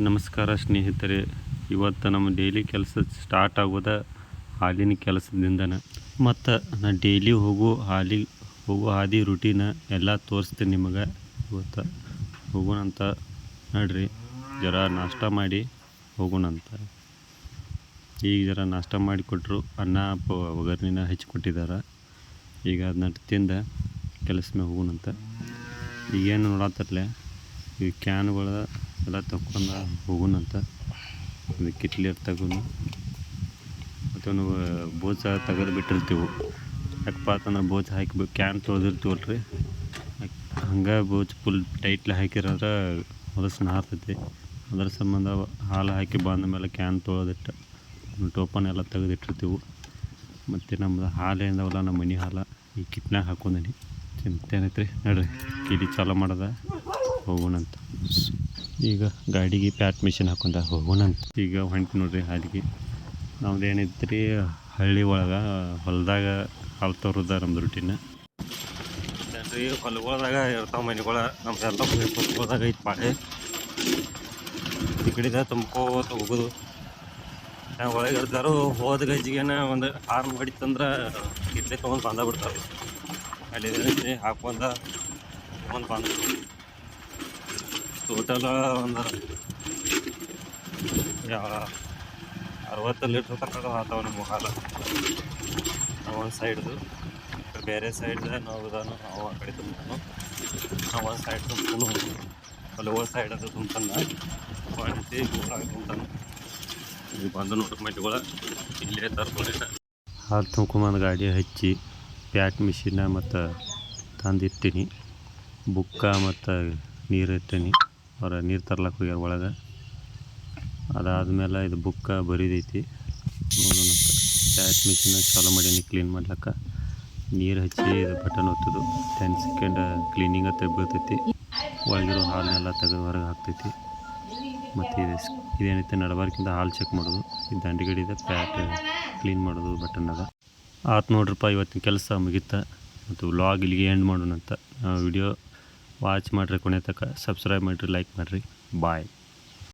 ನಮಸ್ಕಾರ ಸ್ನೇಹಿತರೆ. ಇವತ್ತು ನಮ್ಮ ಡೈಲಿ ಕೆಲಸ ಸ್ಟಾರ್ಟ್ ಆಗೋದ ಹಾಲಿನ ಕೆಲಸದಿಂದನೇ. ಮತ್ತು ನಾನು ಡೈಲಿ ಹೋಗೋ ಹಾದಿ ರೂಟೀನ ಎಲ್ಲ ತೋರಿಸ್ತೀನಿ ನಿಮಗೆ. ಇವತ್ತು ಹೋಗೋಣಂತ ನೋಡ್ರಿ. ಜರ ನಾಷ್ಟ ಮಾಡಿ ಹೋಗೋಣಂತ. ಈಗ ಜರ ನಾಷ್ಟ ಮಾಡಿ ಕೊಟ್ಟರು. ಅನ್ನ ಒಗ್ಗರ್ಣಿನ ಹಚ್ಚಿಕೊಟ್ಟಿದ್ದಾರೆ. ಈಗ ಅದನ್ನ ತಿಂದು ಕೆಲಸ ಮೇಲೆ ಹೋಗೋಣಂತ. ಈಗೇನು ನೋಡತ್ತರ್ಲೆ ಈ ಕ್ಯಾನ್ಗಳು ಎಲ್ಲ ತಗೊಂಡು ಹೋಗೋಣಂತ. ಇದು ಕಿಟ್ಲಿ ತಗೊಂಡು ಮತ್ತು ಬೋಚ ತೆಗೆದು ಬಿಟ್ಟಿರ್ತೀವಿ. ಯಾಕಪ್ಪ ಅಂತಂದ್ರೆ ಬೋಚ ಹಾಕಿ ಕ್ಯಾನ್ ತೊಳೆದಿರ್ತೀವಲ್ರಿ, ಹಂಗೆ ಬೋಚ್ ಫುಲ್ ಟೈಟ್ಲಿ ಹಾಕಿರೋದ್ರೆ ಹೊಲಸು ನಾರ್ತೈತಿ. ಅದ್ರ ಸಂಬಂಧ ಹಾಲು ಹಾಕಿ ಬಂದ ಮೇಲೆ ಕ್ಯಾನ್ ತೊಳೆದಿಟ್ಟು ಟೋಪನ್ ಎಲ್ಲ ತೆಗೆದಿಟ್ಟಿರ್ತೀವಿ. ಮತ್ತು ನಮ್ಮದು ಹಾಲು ಏನವಲ್ಲ, ನಮ್ಮ ಮನೆ ಹಾಲು ಈ ಕಿಟ್ನಾಗ ಹಾಕೊಂಡೀನಿ. ಚಿಂತೇನೈತ್ರಿ ನೋಡ್ರಿ. ಕಿಡಿ ಚಾಲು ಮಾಡೋದ ಹೋಗೋಣಂತ. ಈಗ ಗಾಡಿಗೆ ಪ್ಯಾಟ್ ಮಿಷಿನ್ ಹಾಕೊಂಡ ಹೋಗೋಣಂತ. ಈಗ ಹೊಂಟಿ ನೋಡ್ರಿ ಹಾಲಿಗೆ. ನಮ್ದು ಏನೈತ್ರಿ, ಹಳ್ಳಿ ಒಳಗೆ ಹೊಲದಾಗ ಹಾಲು ತರೋದ ನಮ್ದು ರೂಟೀನ್ ರೀ. ಹೊಲಗೊಳದಾಗ ಇರ್ತಾವೆ ಮನೆಗಳ. ನಮ್ದೆಲ್ಲ ಹೊಲಗೊಳದಾಗ ಐತೆ ಪಾಳೆ. ಈ ಕಡೆದ ತುಂಬ್ಕೋತ ಹೋಗೋದು. ನಾವು ಒಳಗೆ ಇರ್ತಾರೋ ಹೋದ ಗಜ್ಜಿಗೆನ ಒಂದು ಹಾರ್ನ್ ಹೊಡಿತಂದ್ರೆ ಕಿಟ್ಲೆ ತೊಗೊಂಡು ಬಂದ ಬಿಡ್ತಾರೆ. ಅಲ್ಲಿ ಹಾಕೊಂಡ ತೊಗೊಂಡು ಬಂದು ಟೋಟಲ್ ಒಂದು 60 ಲೀಟ್ರ್ ತನಕ ಆಗ್ತಾವೆ ನಮ್ಮ ಹಾಲು. ಒಂದು ಸೈಡ್ದು ಬೇರೆ ಸೈಡ್ ನಾವು ಆ ಕಡೆ ತುಂಬ್ತಾನು. ನಾವು ಒಂದು ಸೈಡ್ ತುಂಬ್ತಾನು, ಹೊಲಗಳ ಸೈಡ್ ಅದು ತುಂಬ್ತಾನೆ. ಮಾಡಿಸಿ ತುಂಬ್ತಾನೆ. ಈಗ ಬಂದು ನೋಡ್ರಿ ಮಟ್ಟಿಗಳ ಇಲ್ಲೇ ತರ್ಕೊಳ್ಳಿಲ್ಲ. ಹಾಲು ತುಂಬ್ಕೊಂಬಂದು ಗಾಡಿ ಹಚ್ಚಿ ಪ್ಯಾಟ್ ಮಿಷಿನ ಮತ್ತು ತಂದಿರ್ತೀನಿ. ಬುಕ್ಕ ಮತ್ತು ನೀರು ಇರ್ತೀನಿ. ಅವ್ರ ನೀರು ತರ್ಲಕ್ಕೆ ಹೋಗ್ಯಾರ ಒಳಗೆ. ಅದಾದಮೇಲೆ ಇದು ಬುಕ್ಕ ಬರಿದೈತಿ ನೋಡೋಣ. ಪ್ಯಾಟ್ ಮಿಷಿನ ಚಾಲೂ ಮಾಡೀನಿ ಕ್ಲೀನ್ ಮಾಡ್ಲಿಕ್ಕೆ. ನೀರು ಹಚ್ಚಿ ಇದು ಬಟನ್ ಒತ್ತೋದು. 10 ಸೆಕೆಂಡ್ ಕ್ಲೀನಿಂಗ್ ಅಂತ ಬೀಳ್ತೈತಿ. ಒಳಗಿರೋ ಹಾಲನ್ನೆಲ್ಲ ತೆಗೆದು ಹೊರಗೆ ಹಾಕ್ತೈತಿ. ಮತ್ತು ಇದೇನೈತೆ ನಡಬಾರ್ಕಿಂತ ಹಾಲು ಚೆಕ್ ಮಾಡೋದು. ಈ ದಂಡಿಗಡಿದ ಪ್ಯಾಟ್ ಕ್ಲೀನ್ ಮಾಡೋದು ಬಟನ್ ಅದ. ಆತು ನೋಡ್ರಪ್ಪ, ಇವತ್ತಿನ ಕೆಲಸ ಮುಗೀತಾ. ಮತ್ತು ವ್ಲಾಗ್ ಇಲ್ಲಿಗೆ ಎಂಡ್ ಮಾಡೋಣಂತ. ವಿಡಿಯೋ ವಾಚ್ ಮಾಡಿರಿ ಕೊನೆ ತನಕ. ಸಬ್ಸ್ಕ್ರೈಬ್ ಮಾಡಿರಿ, ಲೈಕ್ ಮಾಡಿರಿ. ಬಾಯ್.